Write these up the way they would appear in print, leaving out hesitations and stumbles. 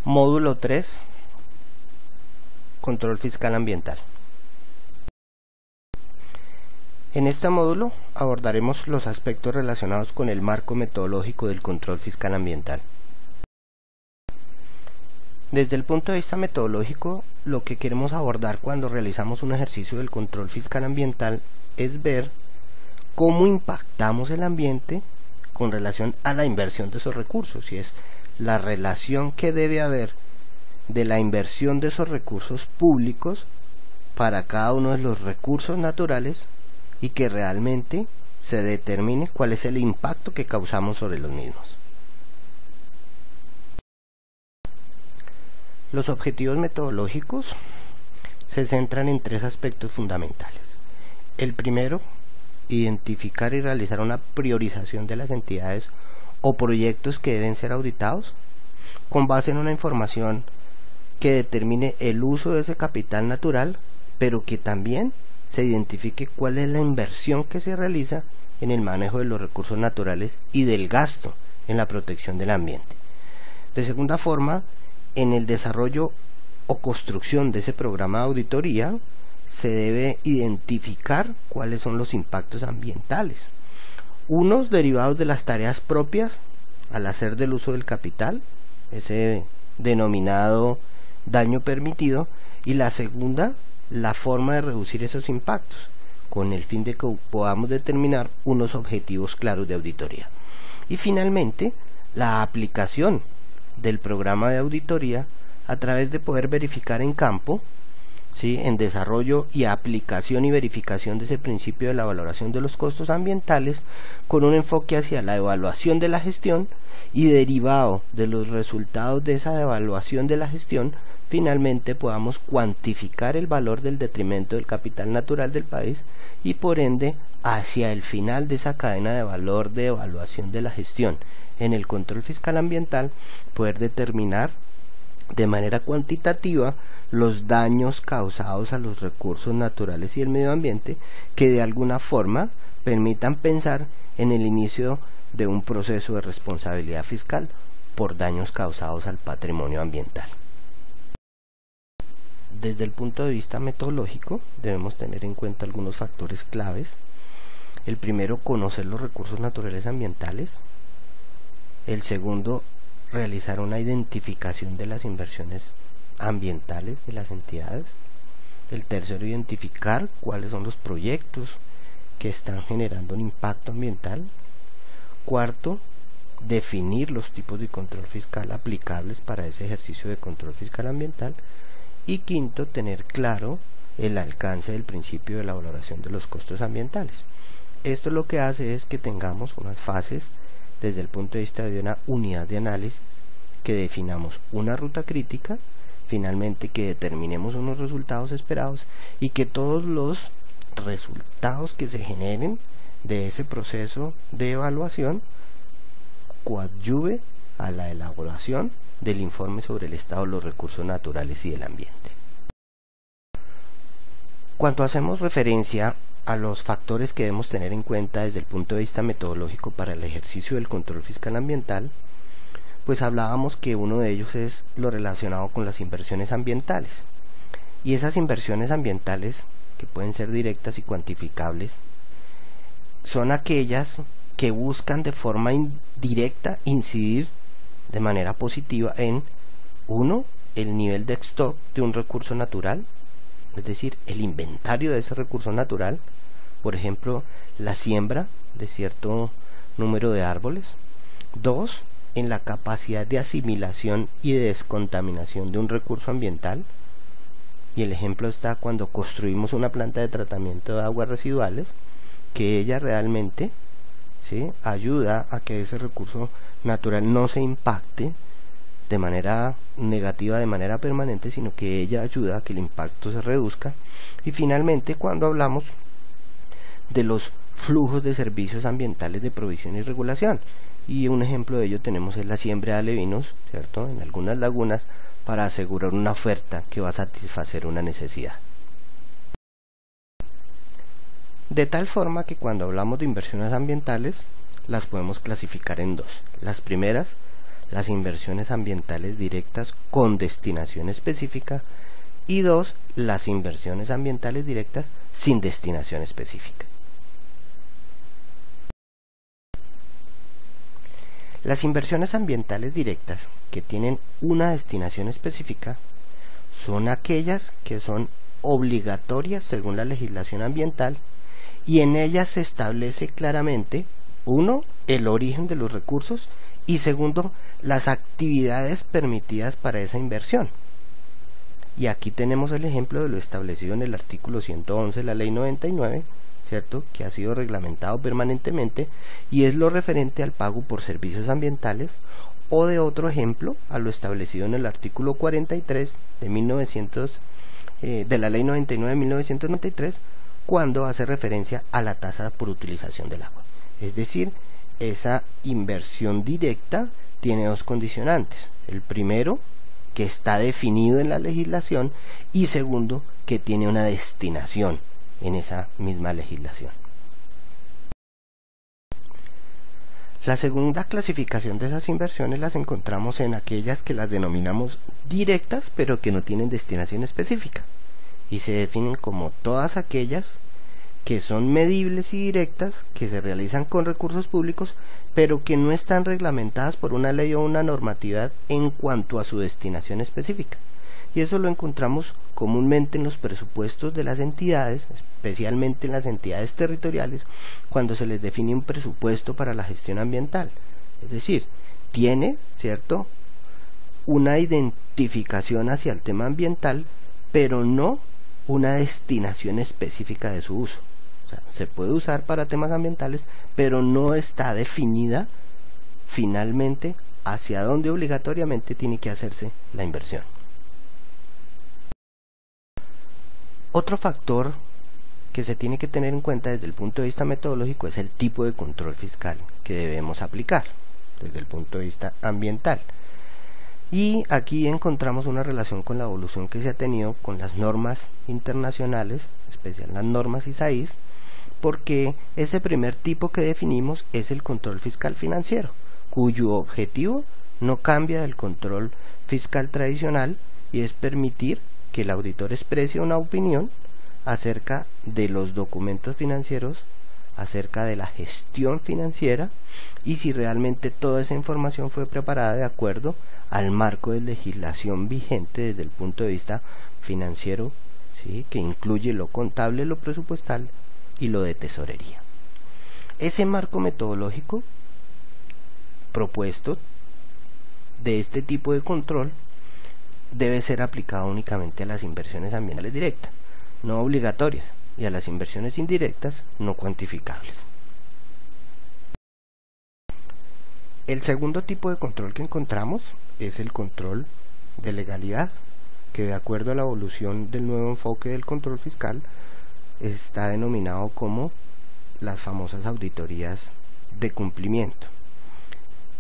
Módulo 3. Control fiscal ambiental. En este módulo abordaremos los aspectos relacionados con el marco metodológico del control fiscal ambiental. Desde el punto de vista metodológico, lo que queremos abordar cuando realizamos un ejercicio del control fiscal ambiental es ver cómo impactamos el ambiente con relación a la inversión de esos recursos, y es la relación que debe haber de la inversión de esos recursos públicos para cada uno de los recursos naturales y que realmente se determine cuál es el impacto que causamos sobre los mismos. Los objetivos metodológicos se centran en tres aspectos fundamentales. El primero, identificar y realizar una priorización de las entidades o proyectos que deben ser auditados con base en una información que determine el uso de ese capital natural, pero que también se identifique cuál es la inversión que se realiza en el manejo de los recursos naturales y del gasto en la protección del ambiente. De segunda forma, en el desarrollo o construcción de ese programa de auditoría se debe identificar cuáles son los impactos ambientales, unos derivados de las tareas propias al hacer del uso del capital, ese denominado daño permitido, y la segunda, la forma de reducir esos impactos, con el fin de que podamos determinar unos objetivos claros de auditoría. Y finalmente, la aplicación del programa de auditoría a través de poder verificar en campo, ¿sí?, en desarrollo y aplicación y verificación de ese principio de la valoración de los costos ambientales, con un enfoque hacia la evaluación de la gestión, y derivado de los resultados de esa evaluación de la gestión, finalmente podamos cuantificar el valor del detrimento del capital natural del país y por ende hacia el final de esa cadena de valor de evaluación de la gestión en el control fiscal ambiental poder determinar de manera cuantitativa los daños causados a los recursos naturales y el medio ambiente que de alguna forma permitan pensar en el inicio de un proceso de responsabilidad fiscal por daños causados al patrimonio ambiental. Desde el punto de vista metodológico debemos tener en cuenta algunos factores claves. El primero, conocer los recursos naturales ambientales. El segundo, realizar una identificación de las inversiones ambientales de las entidades. El tercero, identificar cuáles son los proyectos que están generando un impacto ambiental. Cuarto, definir los tipos de control fiscal aplicables para ese ejercicio de control fiscal ambiental. Y quinto, tener claro el alcance del principio de la valoración de los costos ambientales. Esto lo que hace es que tengamos unas fases desde el punto de vista de una unidad de análisis, que definamos una ruta crítica, finalmente que determinemos unos resultados esperados y que todos los resultados que se generen de ese proceso de evaluación coadyuve a la elaboración del informe sobre el estado de los recursos naturales y del ambiente. Cuando hacemos referencia a los factores que debemos tener en cuenta desde el punto de vista metodológico para el ejercicio del control fiscal ambiental, pues hablábamos que uno de ellos es lo relacionado con las inversiones ambientales. Y esas inversiones ambientales, que pueden ser directas y cuantificables, son aquellas que buscan de forma indirecta incidir de manera positiva en, uno, el nivel de stock de un recurso natural, es decir, el inventario de ese recurso natural, por ejemplo, la siembra de cierto número de árboles. Dos, en la capacidad de asimilación y de descontaminación de un recurso ambiental, y el ejemplo está cuando construimos una planta de tratamiento de aguas residuales, que ella realmente, ¿sí?, ayuda a que ese recurso natural no se impacte de manera negativa, de manera permanente, sino que ella ayuda a que el impacto se reduzca. Y finalmente, cuando hablamos de los flujos de servicios ambientales de provisión y regulación, y un ejemplo de ello tenemos es la siembra de alevinos, ¿cierto?, en algunas lagunas para asegurar una oferta que va a satisfacer una necesidad. De tal forma que cuando hablamos de inversiones ambientales las podemos clasificar en dos. Las primeras, las inversiones ambientales directas con destinación específica, y 2, las inversiones ambientales directas sin destinación específica. Las inversiones ambientales directas que tienen una destinación específica son aquellas que son obligatorias según la legislación ambiental, y en ellas se establece claramente, 1, el origen de los recursos, y 2, las actividades permitidas para esa inversión. Y aquí tenemos el ejemplo de lo establecido en el artículo 111 de la ley 99, ¿cierto?, que ha sido reglamentado permanentemente, y es lo referente al pago por servicios ambientales, o de otro ejemplo a lo establecido en el artículo 43 de la ley 99 de 1993, cuando hace referencia a la tasa por utilización del agua. Es decir, esa inversión directa tiene 2 condicionantes: el primero, que está definido en la legislación, y 2, que tiene una destinación en esa misma legislación. La segunda clasificación de esas inversiones las encontramos en aquellas que las denominamos directas pero que no tienen destinación específica, y se definen como todas aquellas que son medibles y directas, que se realizan con recursos públicos, pero que no están reglamentadas por una ley o una normatividad en cuanto a su destinación específica. Y eso lo encontramos comúnmente en los presupuestos de las entidades, especialmente en las entidades territoriales, cuando se les define un presupuesto para la gestión ambiental. Es decir, tiene, ¿cierto?, una identificación hacia el tema ambiental, pero no una destinación específica de su uso. O sea, se puede usar para temas ambientales, pero no está definida finalmente hacia dónde obligatoriamente tiene que hacerse la inversión. Otro factor que se tiene que tener en cuenta desde el punto de vista metodológico es el tipo de control fiscal que debemos aplicar desde el punto de vista ambiental. Y aquí encontramos una relación con la evolución que se ha tenido con las normas internacionales, especialmente las normas ISAIS, porque ese primer tipo que definimos es el control fiscal financiero, cuyo objetivo no cambia del control fiscal tradicional, y es permitir que el auditor exprese una opinión acerca de los documentos financieros, acerca de la gestión financiera, y si realmente toda esa información fue preparada de acuerdo al marco de legislación vigente desde el punto de vista financiero, ¿sí?, que incluye lo contable, lo presupuestal y lo de tesorería. Ese marco metodológico propuesto de este tipo de control debe ser aplicado únicamente a las inversiones ambientales directas, no obligatorias, y a las inversiones indirectas no cuantificables. El segundo tipo de control que encontramos es el control de legalidad, que de acuerdo a la evolución del nuevo enfoque del control fiscal está denominado como las famosas auditorías de cumplimiento.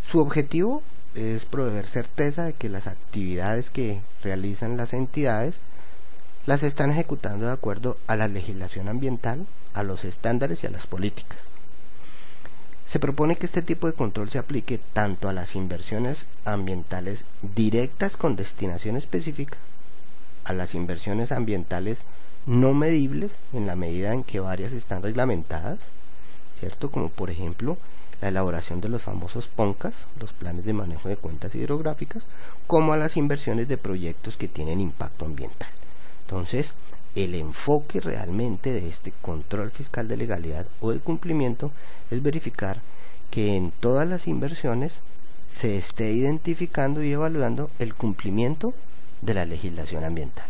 Su objetivo es proveer certeza de que las actividades que realizan las entidades las están ejecutando de acuerdo a la legislación ambiental, a los estándares y a las políticas. Se propone que este tipo de control se aplique tanto a las inversiones ambientales directas con destinación específica, a las inversiones ambientales no medibles en la medida en que varias están reglamentadas, ¿cierto?, como por ejemplo la elaboración de los famosos PONCAS, los planes de manejo de cuentas hidrográficas, como a las inversiones de proyectos que tienen impacto ambiental. Entonces, el enfoque realmente de este control fiscal de legalidad o de cumplimiento es verificar que en todas las inversiones se esté identificando y evaluando el cumplimiento de la legislación ambiental.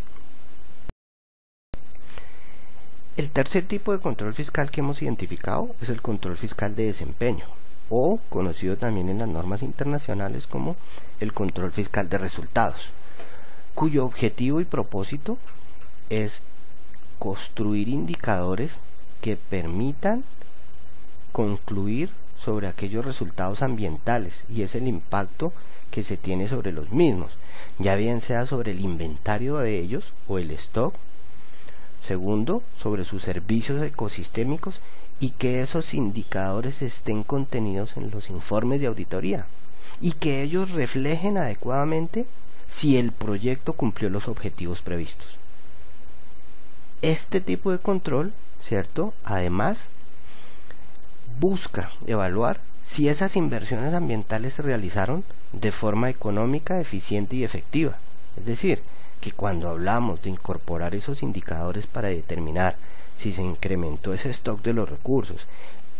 El tercer tipo de control fiscal que hemos identificado es el control fiscal de desempeño, o conocido también en las normas internacionales como el control fiscal de resultados, cuyo objetivo y propósito es construir indicadores que permitan concluir sobre aquellos resultados ambientales, y es el impacto que se tiene sobre los mismos, ya bien sea sobre el inventario de ellos o el stock. Segundo, sobre sus servicios ecosistémicos, y que esos indicadores estén contenidos en los informes de auditoría. y que ellos reflejen adecuadamente si el proyecto cumplió los objetivos previstos. Este tipo de control, ¿cierto?, además busca evaluar si esas inversiones ambientales se realizaron de forma económica, eficiente y efectiva. Es decir, que cuando hablamos de incorporar esos indicadores para determinar si se incrementó ese stock de los recursos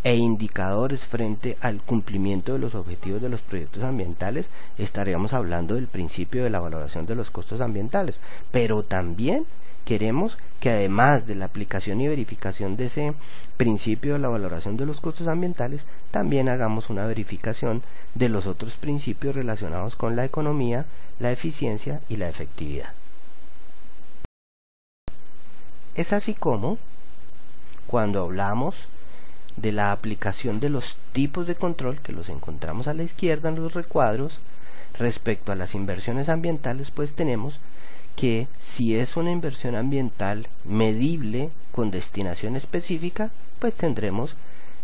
e indicadores frente al cumplimiento de los objetivos de los proyectos ambientales, estaríamos hablando del principio de la valoración de los costos ambientales, pero también queremos que además de la aplicación y verificación de ese principio de la valoración de los costos ambientales, también hagamos una verificación de los otros principios relacionados con la economía, la eficiencia y la efectividad. Es así como, cuando hablamos de la aplicación de los tipos de control que los encontramos a la izquierda en los recuadros, respecto a las inversiones ambientales, pues tenemos que si es una inversión ambiental medible con destinación específica, pues tendremos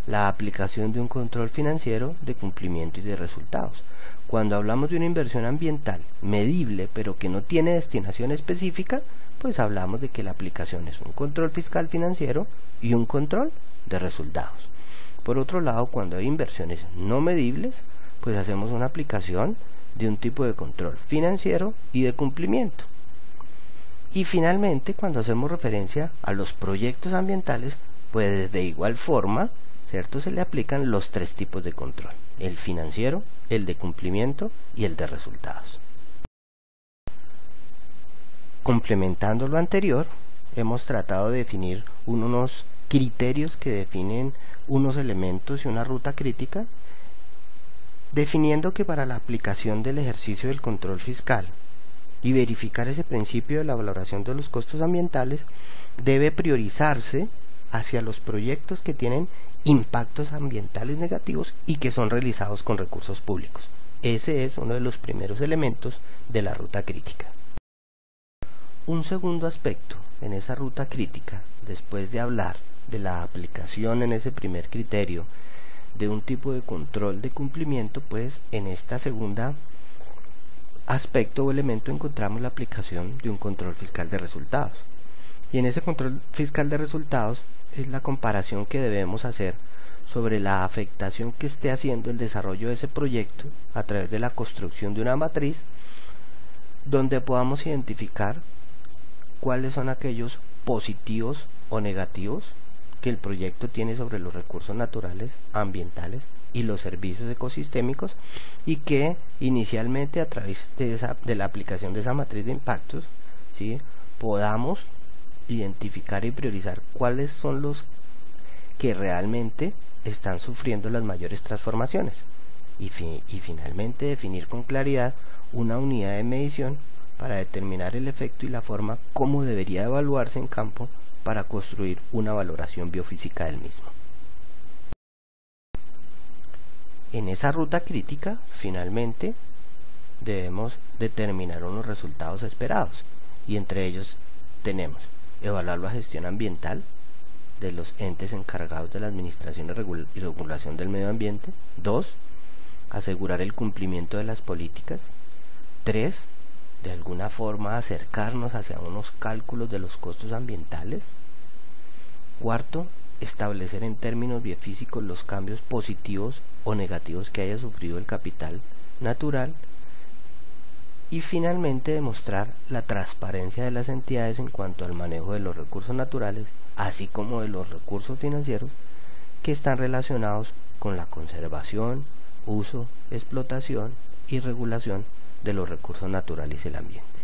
la aplicación de un control financiero de cumplimiento y de resultados. Cuando hablamos de una inversión ambiental medible pero que no tiene destinación específica, pues hablamos de que la aplicación es un control fiscal financiero y un control de resultados. Por otro lado, cuando hay inversiones no medibles, pues hacemos una aplicación de un tipo de control financiero y de cumplimiento. Y finalmente, cuando hacemos referencia a los proyectos ambientales, pues de igual forma, ¿cierto?, se le aplican los tres tipos de control: el financiero, el de cumplimiento y el de resultados. Complementando lo anterior, hemos tratado de definir unos criterios que definen unos elementos y una ruta crítica, definiendo que para la aplicación del ejercicio del control fiscal y verificar ese principio de la valoración de los costos ambientales, debe priorizarse hacia los proyectos que tienen impactos ambientales negativos y que son realizados con recursos públicos. Ese es uno de los primeros elementos de la ruta crítica. Un segundo aspecto en esa ruta crítica, después de hablar de la aplicación en ese primer criterio de un tipo de control de cumplimiento, pues en esta segunda aspecto o elemento encontramos la aplicación de un control fiscal de resultados. Y en ese control fiscal de resultados es la comparación que debemos hacer sobre la afectación que esté haciendo el desarrollo de ese proyecto a través de la construcción de una matriz donde podamos identificar cuáles son aquellos positivos o negativos que el proyecto tiene sobre los recursos naturales, ambientales y los servicios ecosistémicos, y que inicialmente a través de la aplicación de esa matriz de impactos, ¿sí?, podamos identificar y priorizar cuáles son los que realmente están sufriendo las mayores transformaciones y finalmente definir con claridad una unidad de medición para determinar el efecto y la forma como debería evaluarse en campo para construir una valoración biofísica del mismo. En esa ruta crítica, finalmente, debemos determinar unos resultados esperados, y entre ellos tenemos evaluar la gestión ambiental de los entes encargados de la administración y regulación del medio ambiente. 2. Asegurar el cumplimiento de las políticas. 3. De alguna forma acercarnos hacia unos cálculos de los costos ambientales. 4. Establecer en términos biofísicos los cambios positivos o negativos que haya sufrido el capital natural. Y finalmente demostrar la transparencia de las entidades en cuanto al manejo de los recursos naturales, así como de los recursos financieros que están relacionados con la conservación, uso, explotación y regulación de los recursos naturales y el ambiente.